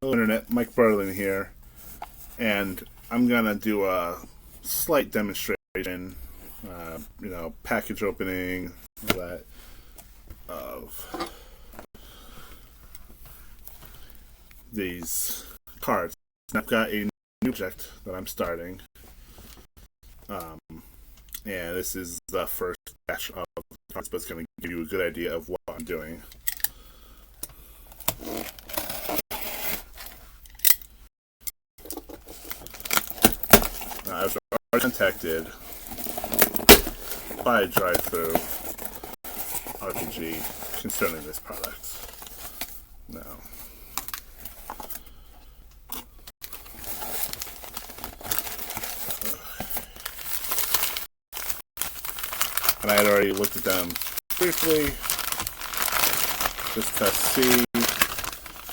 Hello Internet, Mike Berlin here, and I'm gonna do a slight demonstration, package opening, all that, of these cards. And I've got a new project that I'm starting, and this is the first batch of cards, but it's gonna give you a good idea of what I'm doing. I was already contacted by a drive-through RPG concerning this product. Now, and I had already looked at them briefly just to see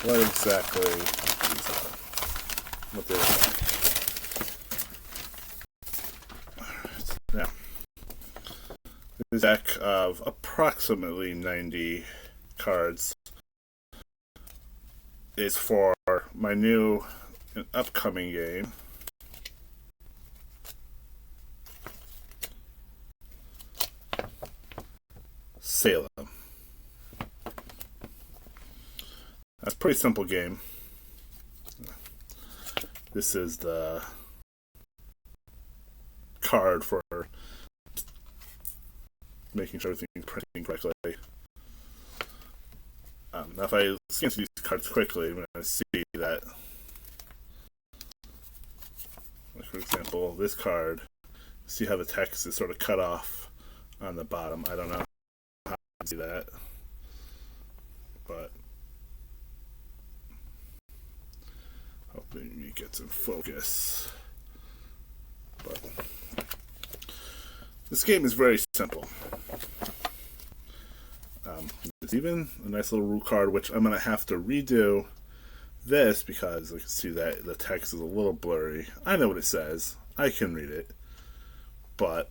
what exactly these are, what they're like. Now, this deck of approximately 90 cards is for my new and upcoming game, Salem. That's a pretty simple game. This is the card for making sure everything's printing correctly. Now if I scan through these cards quickly, I'm going to see that, like for example, this card, see how the text is sort of cut off on the bottom. I don't know how to see that, but hoping it gets in focus. But this game is very simple. There's even a nice little rule card, which I'm going to have to redo this because I can see that the text is a little blurry. I know what it says. I can read it. But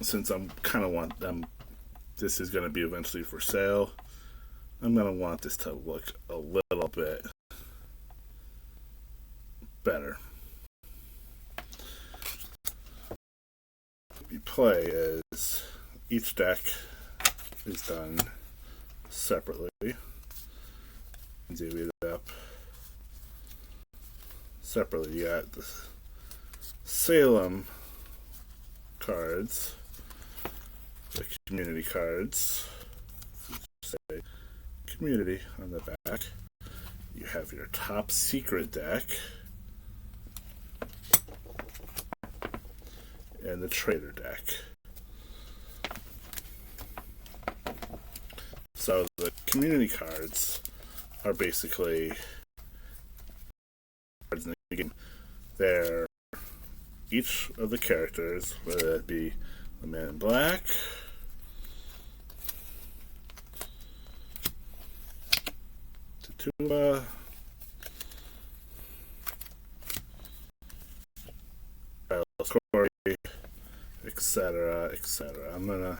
since I'm kind of want them, this is going to be eventually for sale, I'm going to want this to look a little bit better. What you play is each deck is done separately. Divvy it up separately. You got the Salem cards, the community cards, say community on the back. You have your top secret deck and the traitor deck. So the community cards are basically cards in the game. They're each of the characters, whether it be the Man in Black, Tatuba, Corey, etc., etc.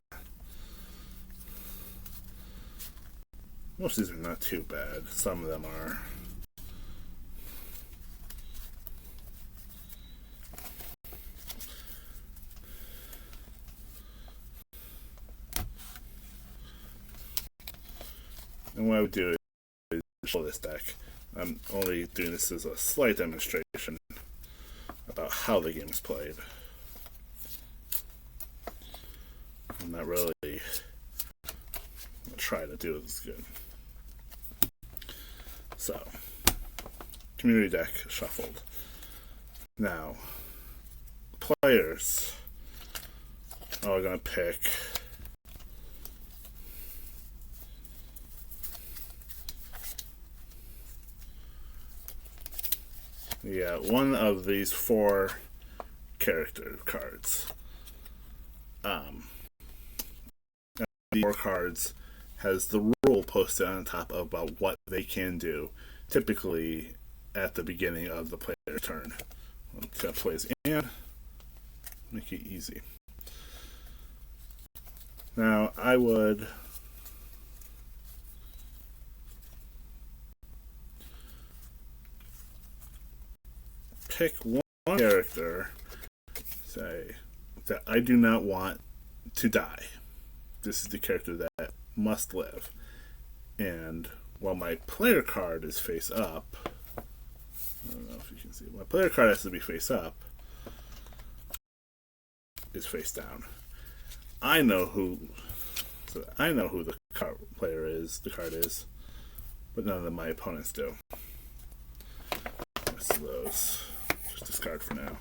Most of these are not too bad. Some of them are. And what I would do is show this deck. I'm only doing this as a slight demonstration about how the game is played. I'm not really going to try to do this good. So, community deck shuffled. Now, players are going to pick one of these four character cards. The four cards has the rule posted on top about what they can do, typically at the beginning of the player's turn. I'm going to play his hand, make it easy. Now, I would pick one character, say, that I do not want to die. This is the character that must live. And while my player card is face up, I don't know if you can see, my player card has to be face up, is face down. I know who the player is, the card is, but none of my opponents do. That's those. Just discard for now.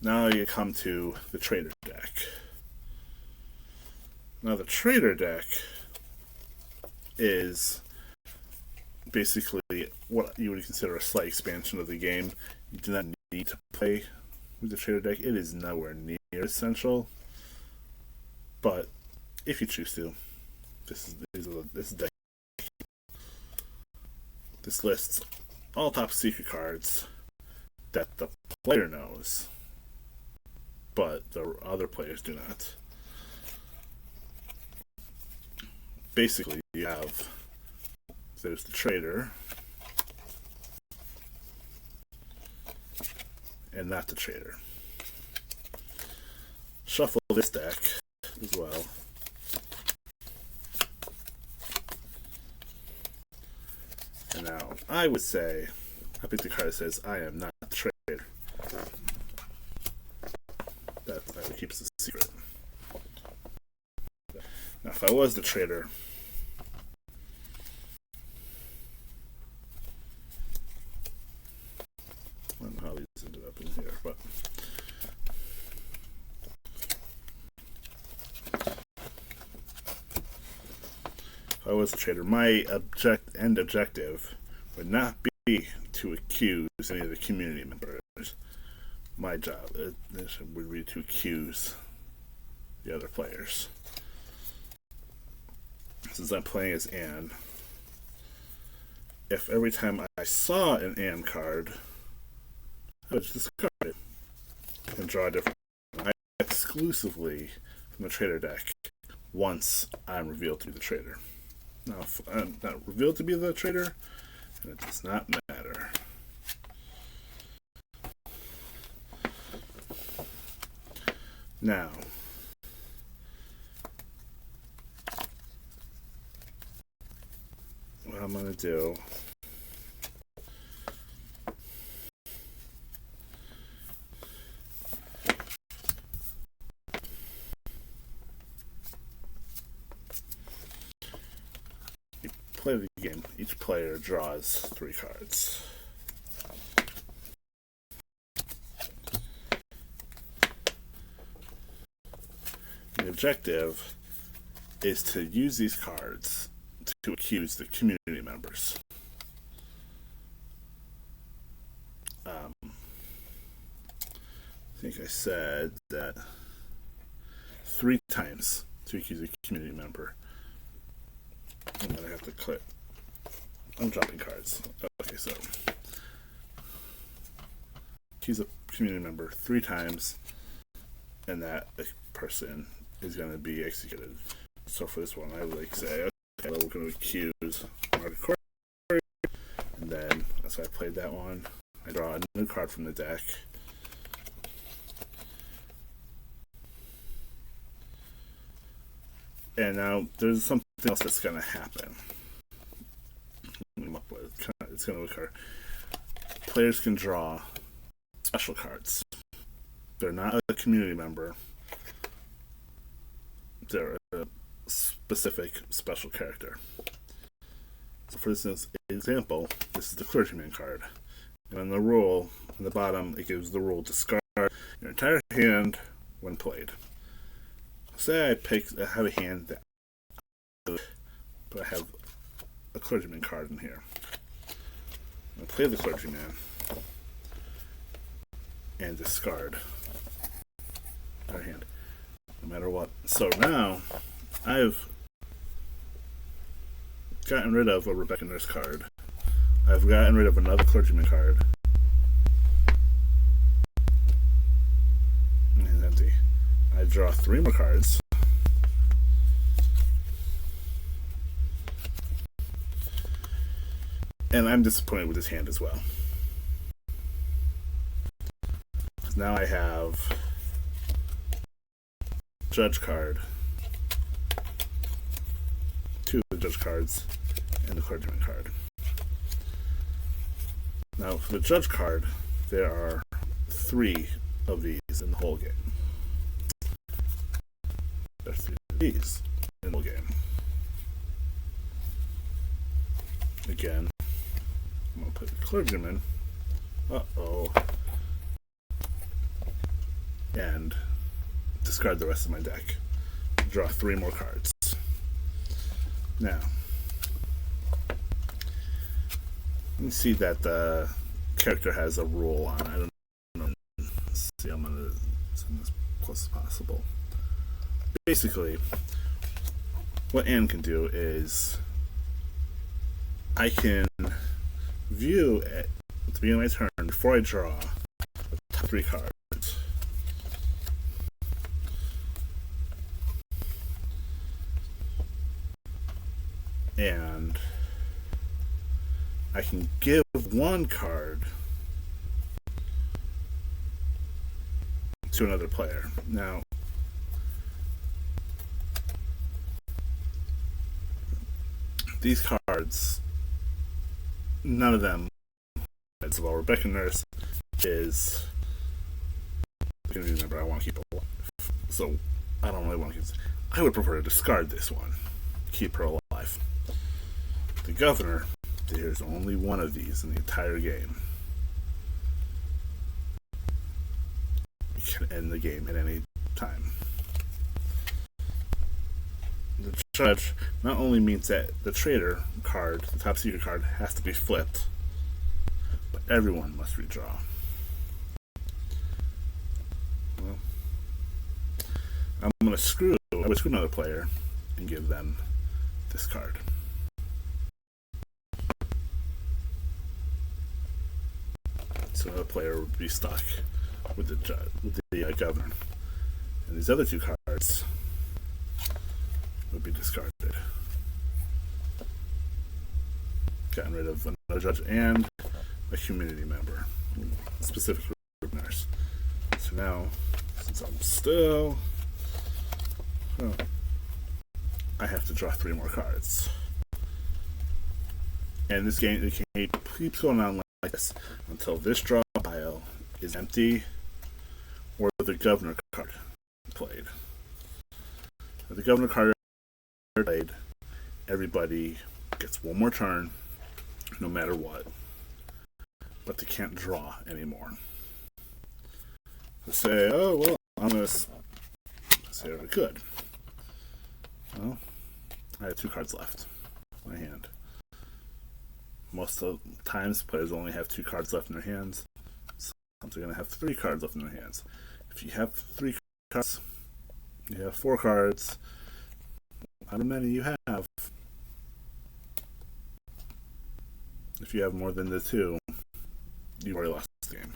Now you come to the traitor deck. Now the traitor deck is basically what you would consider a slight expansion of the game. You do not need to play with the traitor deck. It is nowhere near essential, but if you choose to, this deck. This lists all top secret cards that the player knows, but the other players do not. Basically, you have, there's the traitor, and not the traitor. Shuffle this deck as well. And now, I would say, I pick the card that says, I am not the traitor. That keeps the secret. Now, if I was the traitor, I don't know how these ended up in here, but if I was the traitor, my end objective would not be to accuse any of the community members. My job would be to accuse the other players. Since I'm playing as Anne, if every time I saw an Anne card, I would just discard it and draw a different one. I exclusively from the traitor deck once I'm revealed to be the traitor. Now, if I'm not revealed to be the traitor, then it does not matter. Now, what I'm going to do play the game, each player draws 3 cards. The objective is to use these cards to accuse the community members. I think I said that 3 times to accuse a community member. I'm gonna have to click. I'm dropping cards. Okay, so accuse a community member 3 times, and that person is gonna be executed. So for this one, I would say, okay, we're gonna accuse Margaret Corey, and then so I played that one. I draw a new card from the deck. And now there's something else that's going to happen. It's going to occur. Players can draw special cards. They're not a community member. They're a specific special character. So for instance, example, this is the clergyman card. And on the rule, on the bottom, it gives the rule discard your entire hand when played. Say I have a hand that, but I have a clergyman card in here. I play the clergyman and discard our hand, no matter what. So now I've gotten rid of a Rebecca Nurse card. I've gotten rid of another clergyman card. And it's empty. I draw 3 more cards. And I'm disappointed with this hand as well. now I have judge card, 2 of the judge cards, and the clergyman card. Now, for the judge card, there are 3 of these in the whole game. There's 3 of these in the whole game. Again, I'm going to put the clergyman. Uh-oh. And discard the rest of my deck. Draw 3 more cards. Now, you see that the character has a rule on. I don't know. Let's see, I'm going to send this as close as possible. Basically, what Anne can do is I can view at the beginning of my turn, before I draw, the top 3 cards. And I can give 1 card to another player. Now, these cards, none of them, well, Rebecca Nurse is a community member I want to keep alive. So I don't really want to keep this. I would prefer to discard this one, keep her alive. The governor, there's only 1 of these in the entire game. You can end the game at any time. The judge not only means that the traitor card, the top secret card, has to be flipped, but everyone must redraw. Well, I would screw another player and give them this card. So another player would be stuck with the governor, and these other 2 cards would be discarded. Gotten rid of another judge and a community member, specifically nurse. So now, since I'm still, I have to draw 3 more cards. And this game keeps going on like this until this draw pile is empty or the governor card played. If the governor card played, everybody gets 1 more turn, no matter what. But they can't draw anymore. Let's say, oh, well, I'm going to say I could. Well, I have 2 cards left in my hand. Most of the times, players only have 2 cards left in their hands. Sometimes they're going to have 3 cards left in their hands. If you have 3 cards, you have 4 cards. How many you have? If you have more than the 2, you've already lost the game.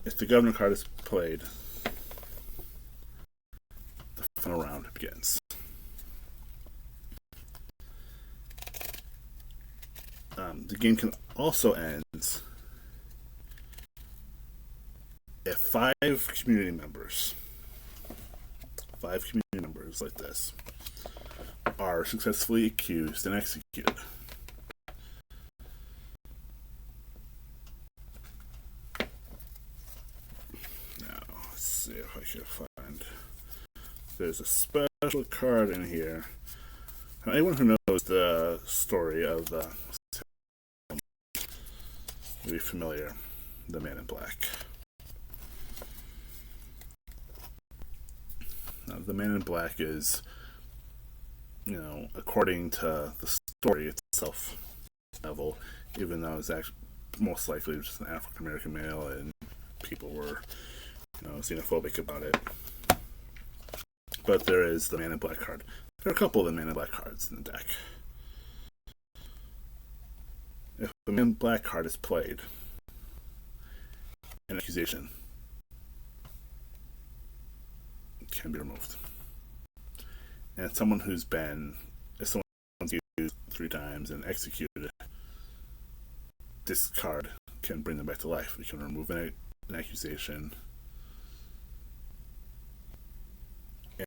If the governor card is played, the final round begins. The game can also end if 5 community members like this are successfully accused and executed. Now, let's see if I can find. There's a special card in here. Now, anyone who knows the story of the will be familiar, the Man in Black. Now, the Man in Black is, according to the story itself, level, even though it's actually most likely just an African American male and people were, xenophobic about it. But there is the Man in Black card. There are a couple of the Man in Black cards in the deck. If the Man in Black card is played, an accusation can be removed. And if someone's accused 3 times and executed, the accusation can be removed. And if someone who's been, if someone's accused 3 times and executed, this card can bring them back to life. We can remove an accusation,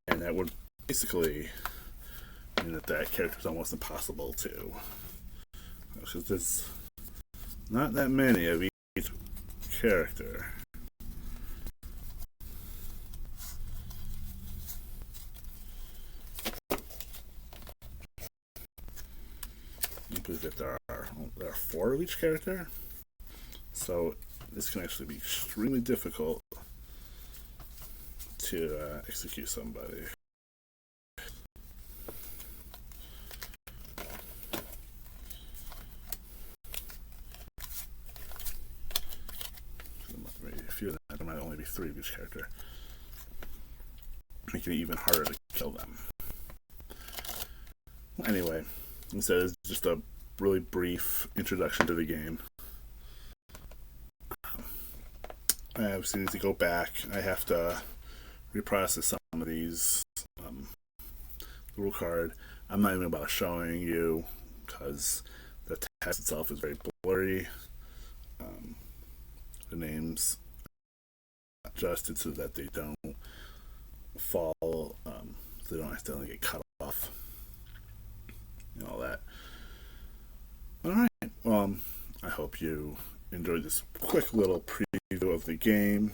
and that would basically mean that character is almost impossible to, because there's not that many of each character. I believe that there are 4 of each character, so this can actually be extremely difficult to execute somebody. Maybe a few of them. There might only be 3 of each character, making it even harder to kill them. Anyway, instead it's just a really brief introduction to the game. I obviously need to go back. I have to reprocess some of these rule card. I'm not even about showing you because the text itself is very blurry. The names adjusted so that they don't fall, so they don't accidentally get cut off, and all that. Alright, well, I hope you enjoyed this quick little preview of the game.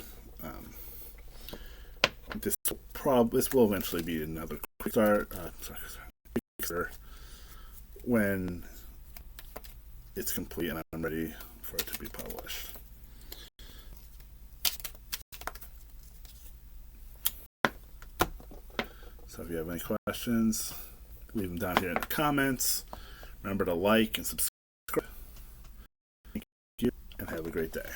This will eventually be another Kickstarter when it's complete and I'm ready for it to be published. So if you have any questions, leave them down here in the comments. Remember to like and subscribe. Thank you, and have a great day.